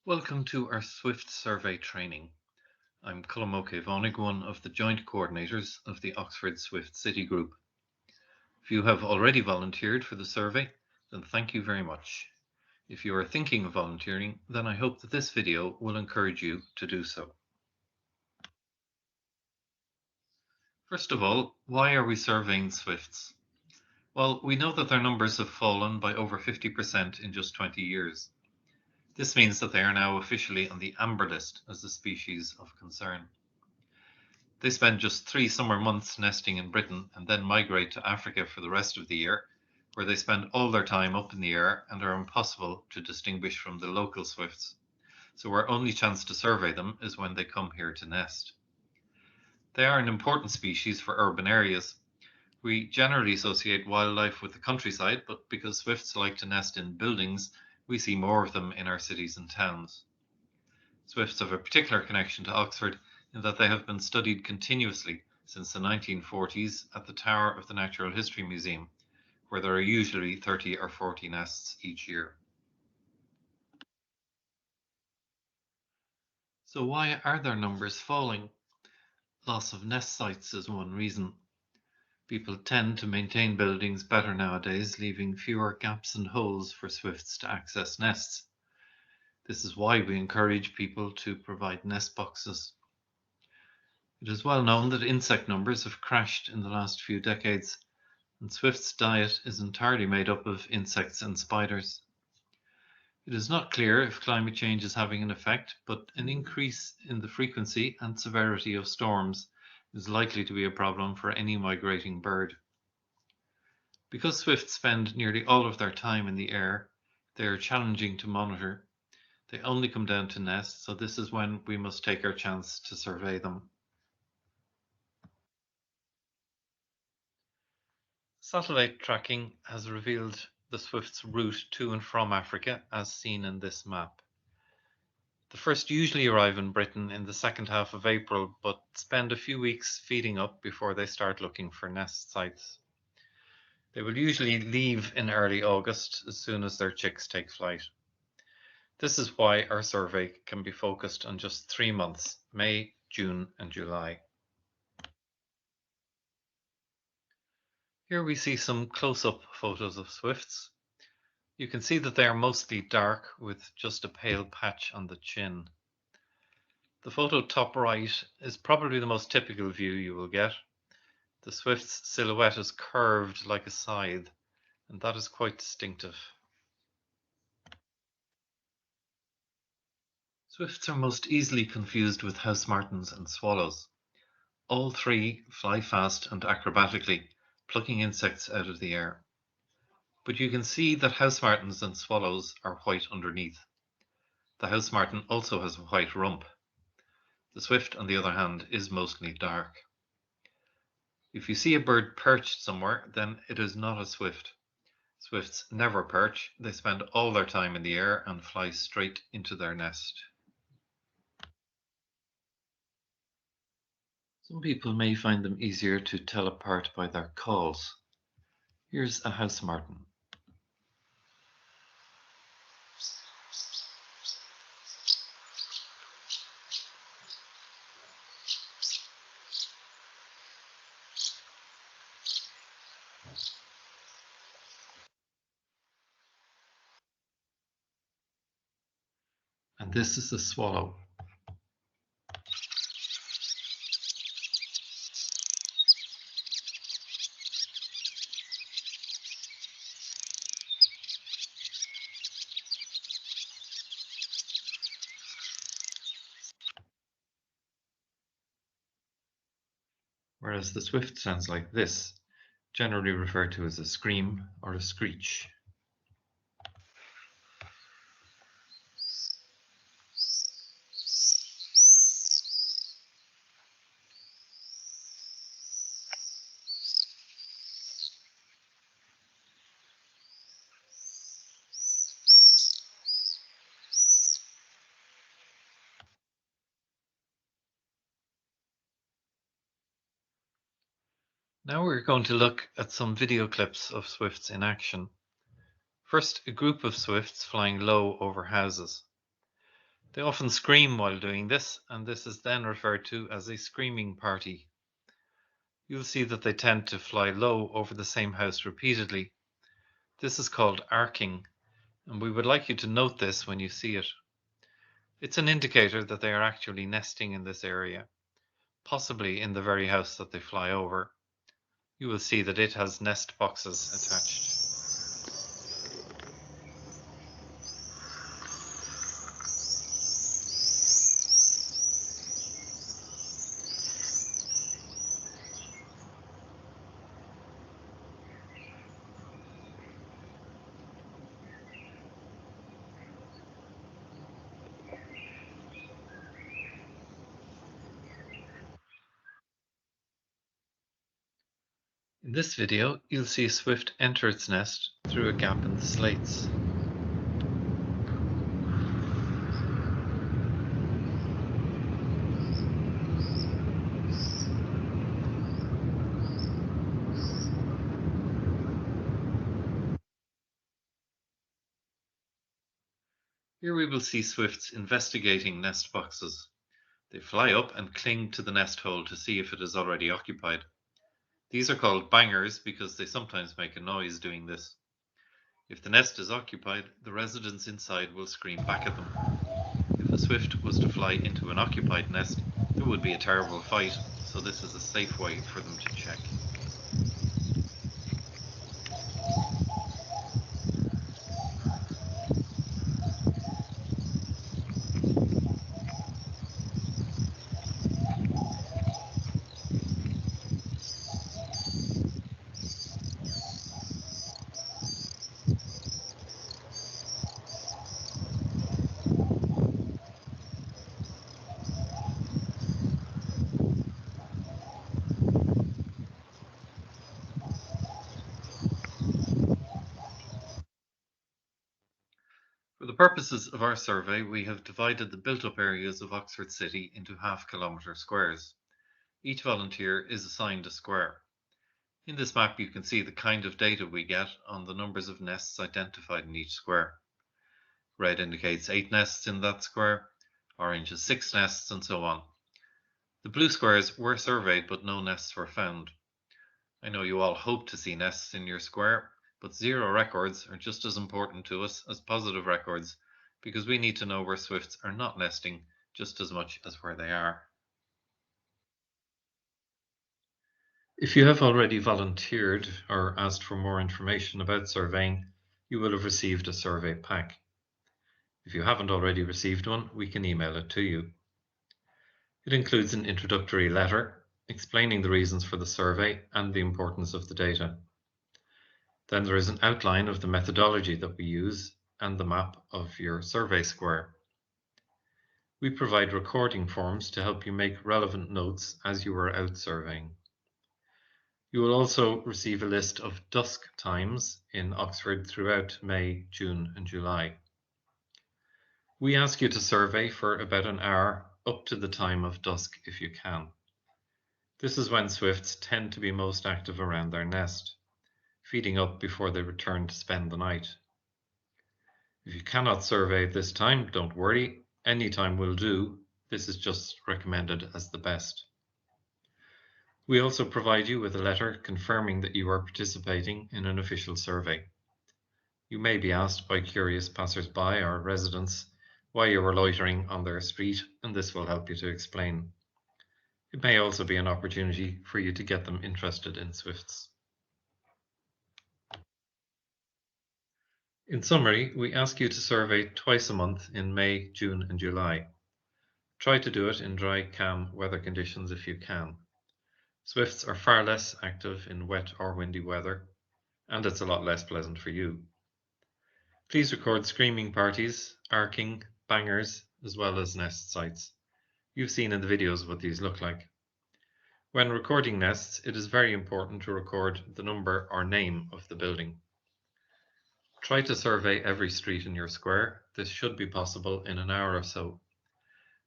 Welcome to our Swift survey training. I'm Colm Vonig, one of the joint coordinators of the Oxford Swift City Group. If you have already volunteered for the survey, then thank you very much. If you are thinking of volunteering, then I hope that this video will encourage you to do so. First of all, why are we surveying Swifts? Well, we know that their numbers have fallen by over 50% in just 20 years. This means that they are now officially on the amber list as a species of concern. They spend just 3 summer months nesting in Britain and then migrate to Africa for the rest of the year, where they spend all their time up in the air and are impossible to distinguish from the local swifts. So our only chance to survey them is when they come here to nest. They are an important species for urban areas. We generally associate wildlife with the countryside, but because swifts like to nest in buildings, we see more of them in our cities and towns. Swifts have a particular connection to Oxford in that they have been studied continuously since the 1940s at the tower of the Natural History Museum, where there are usually 30 or 40 nests each year. So why are their numbers falling? Loss of nest sites is one reason. People tend to maintain buildings better nowadays, leaving fewer gaps and holes for swifts to access nests. This is why we encourage people to provide nest boxes. It is well known that insect numbers have crashed in the last few decades, and Swift's diet is entirely made up of insects and spiders. It is not clear if climate change is having an effect, but an increase in the frequency and severity of storms is likely to be a problem for any migrating bird. Because swifts spend nearly all of their time in the air, they are challenging to monitor. They only come down to nest, so this is when we must take our chance to survey them. Satellite tracking has revealed the Swift's route to and from Africa, as seen in this map. The first usually arrive in Britain in the second half of April, but spend a few weeks feeding up before they start looking for nest sites. They will usually leave in early August as soon as their chicks take flight. This is why our survey can be focused on just 3 months, May, June and July. Here we see some close-up photos of swifts. You can see that they are mostly dark with just a pale patch on the chin. The photo top right is probably the most typical view you will get. The swift's silhouette is curved like a scythe, and that is quite distinctive. Swifts are most easily confused with house martins and swallows. All three fly fast and acrobatically, plucking insects out of the air. But you can see that house martins and swallows are white underneath. The house martin also has a white rump. The swift, on the other hand, is mostly dark. If you see a bird perched somewhere, then it is not a swift. Swifts never perch, they spend all their time in the air and fly straight into their nest. Some people may find them easier to tell apart by their calls. Here's a house martin. And this is a swallow. Whereas the swift sounds like this, generally referred to as a scream or a screech. Now we're going to look at some video clips of swifts in action. First, a group of swifts flying low over houses. They often scream while doing this, and this is then referred to as a screaming party. You'll see that they tend to fly low over the same house repeatedly. This is called arcing, and we would like you to note this when you see it. It's an indicator that they are actually nesting in this area, possibly in the very house that they fly over. You will see that it has nest boxes attached. In this video, you'll see a swift enter its nest through a gap in the slates. Here we will see swifts investigating nest boxes. They fly up and cling to the nest hole to see if it is already occupied. These are called bangers because they sometimes make a noise doing this. If the nest is occupied, the residents inside will scream back at them. If a swift was to fly into an occupied nest, there would be a terrible fight, so this is a safe way for them to check. For the purposes of our survey, we have divided the built-up areas of Oxford City into half-kilometre squares. Each volunteer is assigned a square. In this map you can see the kind of data we get on the numbers of nests identified in each square. Red indicates 8 nests in that square, orange is 6 nests, and so on. The blue squares were surveyed but no nests were found. I know you all hope to see nests in your square, but zero records are just as important to us as positive records because we need to know where swifts are not nesting just as much as where they are. If you have already volunteered or asked for more information about surveying, you will have received a survey pack. If you haven't already received one, we can email it to you. It includes an introductory letter explaining the reasons for the survey and the importance of the data. Then there is an outline of the methodology that we use and the map of your survey square. We provide recording forms to help you make relevant notes as you are out surveying. You will also receive a list of dusk times in Oxford throughout May, June and July. We ask you to survey for about an hour up to the time of dusk if you can. This is when swifts tend to be most active around their nest, feeding up before they return to spend the night. If you cannot survey at this time, don't worry, any time will do. This is just recommended as the best. We also provide you with a letter confirming that you are participating in an official survey. You may be asked by curious passers-by or residents why you are loitering on their street, and this will help you to explain. It may also be an opportunity for you to get them interested in swifts. In summary, we ask you to survey twice a month in May, June and July. Try to do it in dry, calm weather conditions if you can. Swifts are far less active in wet or windy weather, and it's a lot less pleasant for you. Please record screaming parties, arcing, bangers, as well as nest sites. You've seen in the videos what these look like. When recording nests, it is very important to record the number or name of the building. Try to survey every street in your square. This should be possible in an hour or so.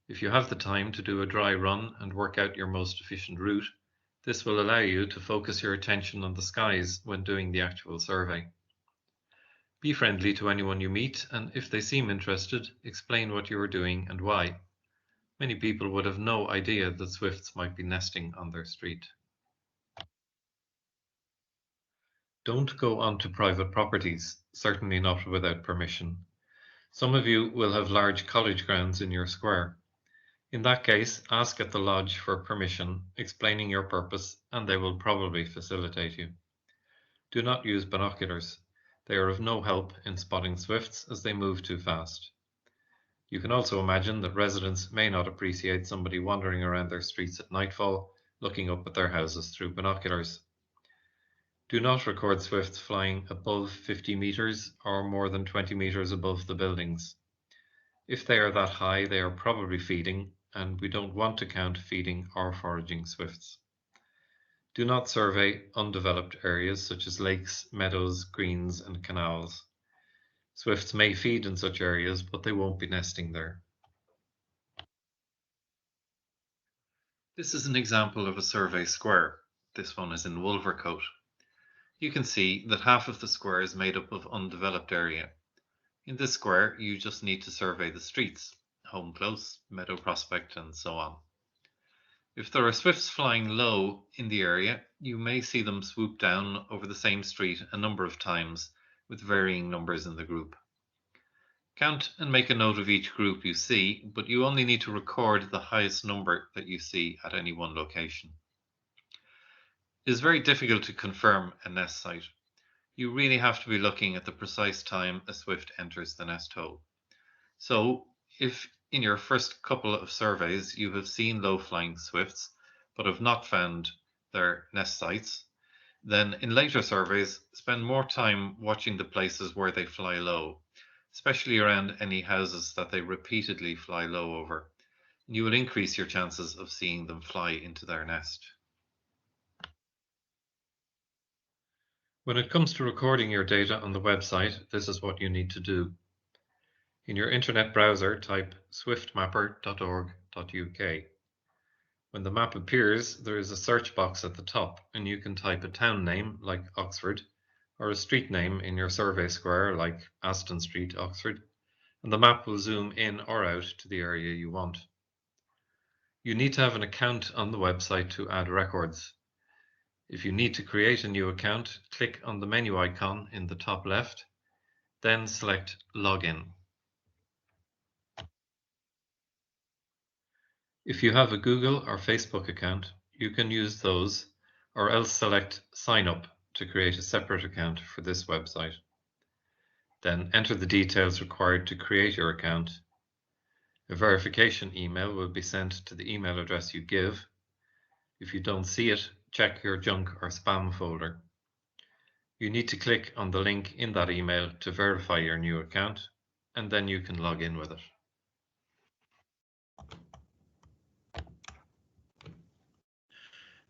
If you have the time to do a dry run and work out your most efficient route, this will allow you to focus your attention on the skies when doing the actual survey. Be friendly to anyone you meet, and if they seem interested, explain what you are doing and why. Many people would have no idea that swifts might be nesting on their street. Don't go onto private properties, certainly not without permission. Some of you will have large college grounds in your square. In that case, ask at the lodge for permission, explaining your purpose, and they will probably facilitate you. Do not use binoculars. They are of no help in spotting swifts as they move too fast. You can also imagine that residents may not appreciate somebody wandering around their streets at nightfall, looking up at their houses through binoculars. Do not record swifts flying above 50 meters or more than 20 meters above the buildings. If they are that high, they are probably feeding, and we don't want to count feeding or foraging swifts. Do not survey undeveloped areas such as lakes, meadows, greens, and canals. Swifts may feed in such areas, but they won't be nesting there. This is an example of a survey square. This one is in Wolvercote. You can see that half of the square is made up of undeveloped area. In this square, you just need to survey the streets, Home Close, Meadow Prospect, and so on. If there are swifts flying low in the area, you may see them swoop down over the same street a number of times with varying numbers in the group. Count and make a note of each group you see, but you only need to record the highest number that you see at any one location. It is very difficult to confirm a nest site. You really have to be looking at the precise time a swift enters the nest hole. So, if in your first couple of surveys you have seen low-flying swifts but have not found their nest sites, then in later surveys spend more time watching the places where they fly low, especially around any houses that they repeatedly fly low over, and you will increase your chances of seeing them fly into their nest. When it comes to recording your data on the website, this is what you need to do. In your internet browser, type swiftmapper.org.uk. When the map appears, there is a search box at the top, and you can type a town name, like Oxford, or a street name in your survey square, like Aston Street, Oxford, and the map will zoom in or out to the area you want. You need to have an account on the website to add records. If you need to create a new account, click on the menu icon in the top left, then select Login. If you have a Google or Facebook account, you can use those, or else select Sign Up to create a separate account for this website. Then enter the details required to create your account. A verification email will be sent to the email address you give. If you don't see it, check your junk or spam folder. You need to click on the link in that email to verify your new account, and then you can log in with it.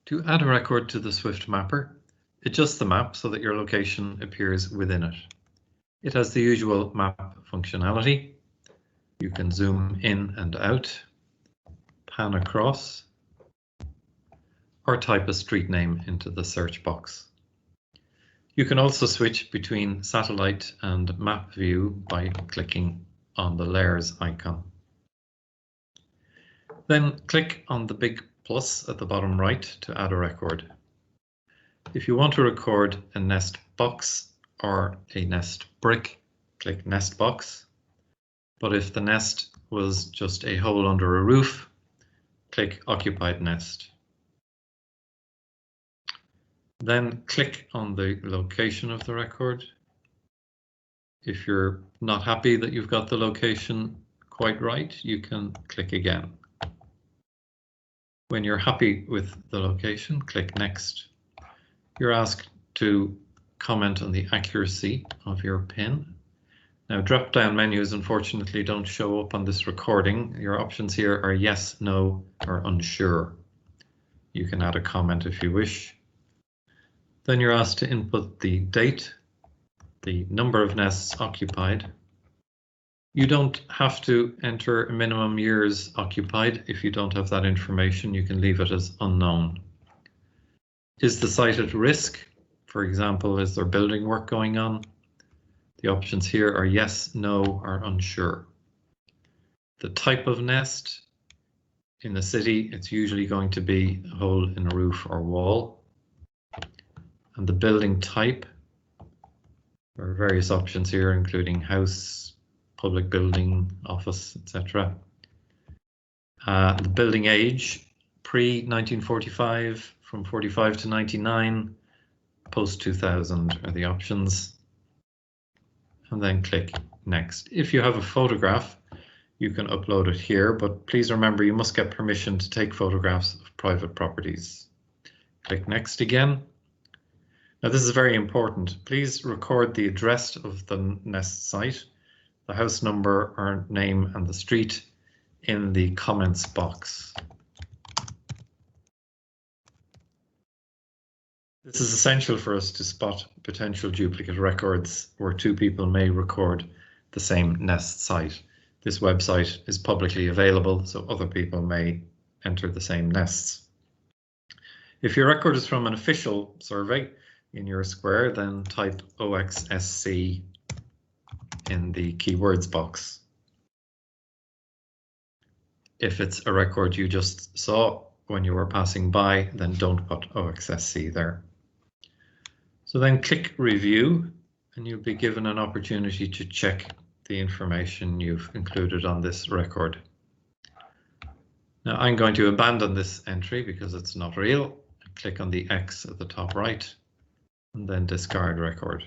To add a record to the Swift Mapper, adjust the map so that your location appears within it. It has the usual map functionality. You can zoom in and out, pan across, or type a street name into the search box. You can also switch between satellite and map view by clicking on the layers icon. Then click on the big plus at the bottom right to add a record. If you want to record a nest box or a nest brick, click Nest Box. But if the nest was just a hole under a roof, click Occupied Nest. Then click on the location of the record. If you're not happy that you've got the location quite right, you can click again. When you're happy with the location, click Next. You're asked to comment on the accuracy of your pin. Now, drop-down menus unfortunately don't show up on this recording. Your options here are yes, no, or unsure. You can add a comment if you wish. Then you're asked to input the date, the number of nests occupied. You don't have to enter minimum years occupied. If you don't have that information, you can leave it as unknown. Is the site at risk? For example, is there building work going on? The options here are yes, no, or unsure. The type of nest, in the city, it's usually going to be a hole in a roof or wall. And the building type, there are various options here, including house, public building, office, etc. The building age, pre-1945, from 45 to 99, post-2000 are the options. And then click next. If you have a photograph, you can upload it here, but please remember you must get permission to take photographs of private properties. Click next again. Now this is very important. Please record the address of the nest site, the house number or name and the street in the comments box. This is essential for us to spot potential duplicate records where two people may record the same nest site. This website is publicly available, so other people may enter the same nests. If your record is from an official survey in your square, then type OXSC in the keywords box. If it's a record you just saw when you were passing by, then don't put OXSC there. So then click review and you'll be given an opportunity to check the information you've included on this record. Now I'm going to abandon this entry because it's not real. Click on the X at the top right and then discard record.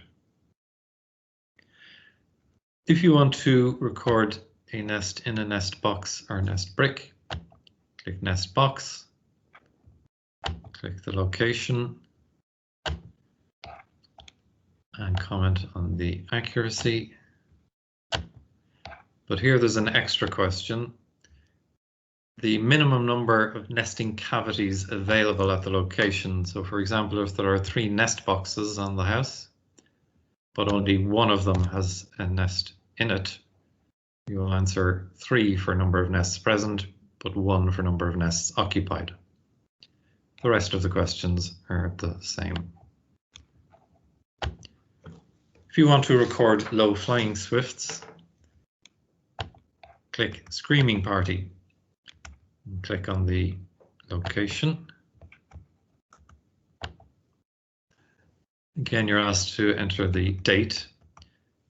If you want to record a nest in a nest box or nest brick, click nest box, click the location and comment on the accuracy. But here there's an extra question. The minimum number of nesting cavities available at the location. So for example, if there are 3 nest boxes on the house, but only one of them has a nest in it, you will answer 3 for number of nests present, but 1 for number of nests occupied. The rest of the questions are the same. If you want to record low-flying swifts, click Screaming Party and click on the location. Again, you're asked to enter the date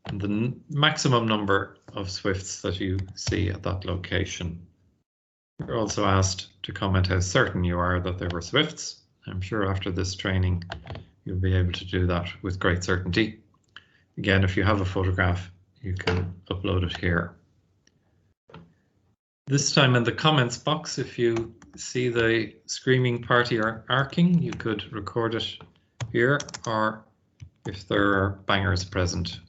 and the maximum number of swifts that you see at that location. You're also asked to comment how certain you are that there were swifts. I'm sure after this training you'll be able to do that with great certainty. Again, if you have a photograph, you can upload it here. This time in the comments box, if you see the Screaming Party or arcing, you could record it here, or if there are bangers present.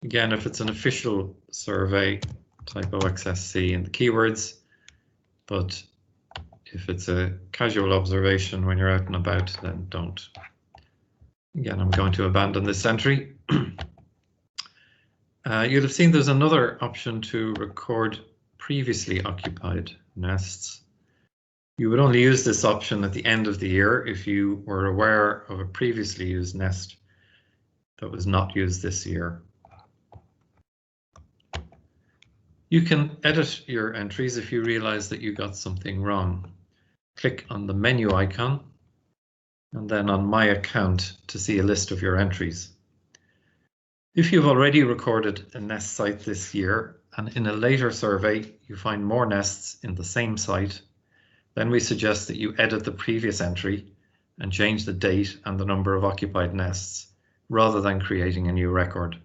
Again, if it's an official survey, type OXSC in the keywords, but if it's a casual observation when you're out and about, then don't. Again, I'm going to abandon this entry. You'll have seen there's another option to record previously occupied nests. You would only use this option at the end of the year if you were aware of a previously used nest that was not used this year. You can edit your entries if you realize that you got something wrong. Click on the menu icon and then on My Account to see a list of your entries. If you've already recorded a nest site this year and in a later survey you find more nests in the same site, then we suggest that you edit the previous entry and change the date and the number of occupied nests rather than creating a new record.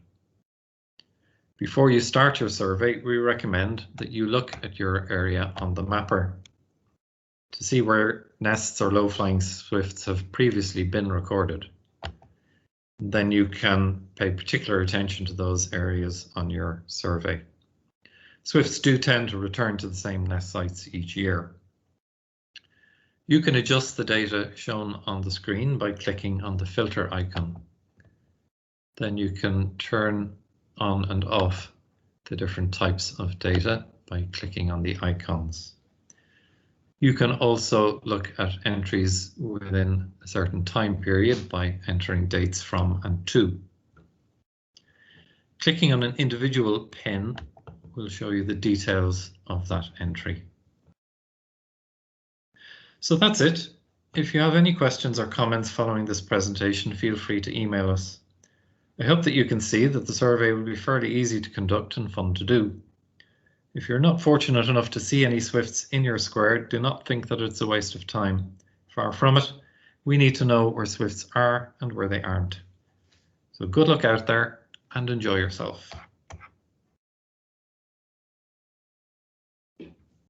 Before you start your survey, we recommend that you look at your area on the mapper to see where nests or low-flying swifts have previously been recorded. Then you can pay particular attention to those areas on your survey. Swifts do tend to return to the same nest sites each year. You can adjust the data shown on the screen by clicking on the filter icon. Then you can turn on and off the different types of data by clicking on the icons. You can also look at entries within a certain time period by entering dates from and to. Clicking on an individual pen will show you the details of that entry. So that's it. If you have any questions or comments following this presentation, feel free to email us. I hope that you can see that the survey will be fairly easy to conduct and fun to do. If you're not fortunate enough to see any swifts in your square, do not think that it's a waste of time. Far from it. We need to know where swifts are and where they aren't. So good luck out there and enjoy yourself.